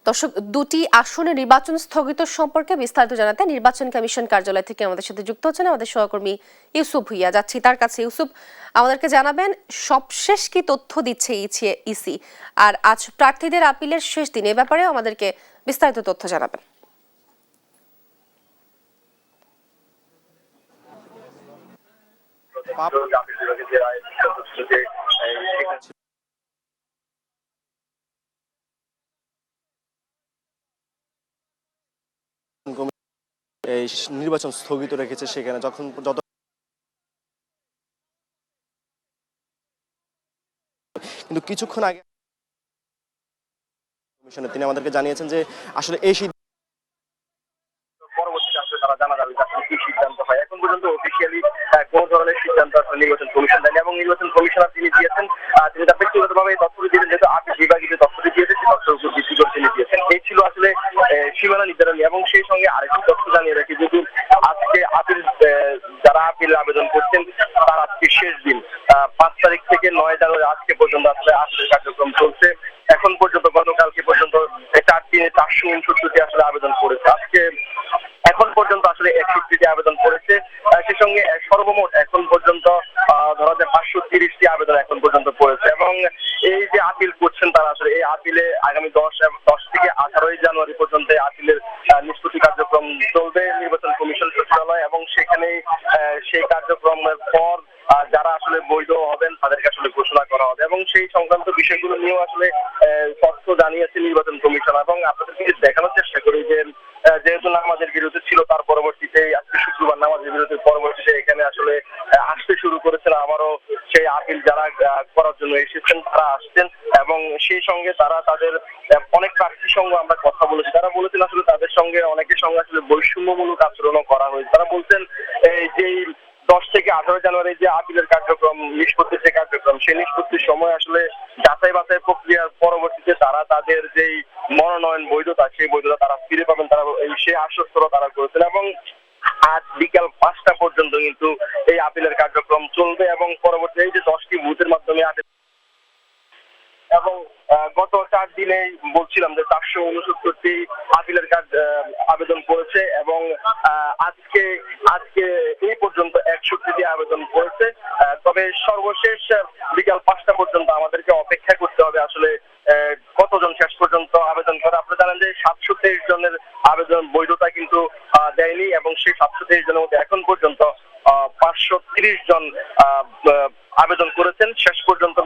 দর্শক, দুটি আসনে নির্বাচন স্থগিত সম্পর্কে বিস্তারিত জানাতে নির্বাচন কমিশন কার্যালয় থেকে আমাদের সাথে যুক্ত হচ্ছেন আমাদের সহকর্মী ইউসুফ ভুইয়া। যাচ্ছি তার কাছে। ইউসুফ, আমাদেরকে জানাবেন সবশেষ কি তথ্য দিচ্ছে ইসি, আর আজ প্রার্থীদের আপিলের শেষ দিন, এ ব্যাপারে আমাদেরকে বিস্তারিত তথ্য জানাবেন। এই নির্বাচন স্থগিত রেখেছে, সেখানে যত কিন্তু কিছুক্ষণ আগে কমিশনে তিনি আমাদেরকে জানিয়েছেন যে আসলে এই পরবর্তীতে আসলে তারা জানা যাবে কি সিদ্ধান্ত হয়। এখন পর্যন্ত অফিসিয়ালি কোন ধরনের সিদ্ধান্ত আসলে নির্বাচন কমিশন দেয়নি এবং নির্বাচন কমিশনার তিনি দিয়েছেন, তিনি তার ব্যক্তিগতভাবে তথ্যটি দিয়েছেন, যেহেতু আপিল বিভাগে যে তথ্যটি দিয়েছে সেই তথ্যের উপর ভিত্তি করে তিনি দিয়েছেন। এই ছিল আসলে সীমানা নির্ধারণ। এবং সেই সঙ্গে আরেকটি তথ্য জানিয়ে রাখি, যদি আজকে আপিল যারা আপিল আবেদন করছেন তার আজকে শেষ দিন, 5 তারিখ থেকে 9 জানুয়ারি আজকে পর্যন্ত আসলে আপিলের কার্যক্রম চলছে। এখন পর্যন্ত গতকালকে পর্যন্ত 4 দিনে 469টি আসলে আবেদন করেছে। এখন পর্যন্ত আসলে 61টি আবেদন করেছে। সেই সঙ্গে সর্বমোট এখন পর্যন্ত ধরা যায় 530টি আবেদন এখন পর্যন্ত পড়েছে। এবং এই যে আপিল করছেন তারা আসলে এই আপিলে আগামী 10 থেকে 18 জানুয়ারি পর্যন্ত আপিলের নিষ্পত্তি কার্যক্রম চলবে নির্বাচন কমিশন সচিবালয়। এবং সেখানে সেই কার্যক্রমের পর যারা আসলে বৈধ হবেন তাদেরকে আসলে ঘোষণা করা হবে এবং সেই সংক্রান্ত বিষয়গুলো নিয়েও আসলে তথ্য জানিয়েছে নির্বাচন কমিশন। এবং আপনাদেরকে দেখানোর চেষ্টা করি যে যেহেতু নামাজের বিরতি ছিল, তার পরবর্তীতে আজকে শুক্রবার নামাজের বিরতির পরবর্তীতে এখানে আসলে আসতে শুরু করেছেন আবারও সেই আপিল যারা করার জন্য এসেছেন তারা আসছেন। এবং সেই সঙ্গে তারা তাদের অনেক প্রার্থীর সঙ্গে আমরা কথা বলেছি, তারা বলেছেন আসলে তাদের সঙ্গে অনেকের সঙ্গে আসলে বৈষম্যমূলক আচরণও করা হয়েছে। তারা বলছেন যে 10 থেকে 18 জানুয়ারি যে আপিলের কার্যক্রম, নিষ্পত্তির যে কার্যক্রম, সেই নিষ্পত্তির সময় আসলে যাচাই বাছাই প্রক্রিয়ার পরবর্তীতে তারা তাদের যেই মনোনয়ন বৈধতা, সেই বৈধতা তারা ফিরে পাবেন, তারা সেই আশ্বস্ততা তারা করেছেন। এবং আজ বিকাল 5টা পর্যন্ত কিন্তু এই আপিলের কার্যক্রম চলবে এবং পরবর্তী এই যে 10টি বুথের মাধ্যমে এবং গত 4 দিনে বলছিলাম যে 469টি আপিলের আবেদন করেছে এবং আজকে এই পর্যন্ত 61টি আবেদন করেছে। তবে সর্বশেষ বিকাল 5টা পর্যন্ত আমাদেরকে অপেক্ষা করতে হবে আসলে কতজন শেষ পর্যন্ত আবেদন করে। আপনারা জানেন যে 723 জনের আবেদন বৈধতা কিন্তু দেয়নি এবং সেই 723 জনের মধ্যে এখন পর্যন্ত 530 জন আবেদন করেছেন। শেষ পর্যন্ত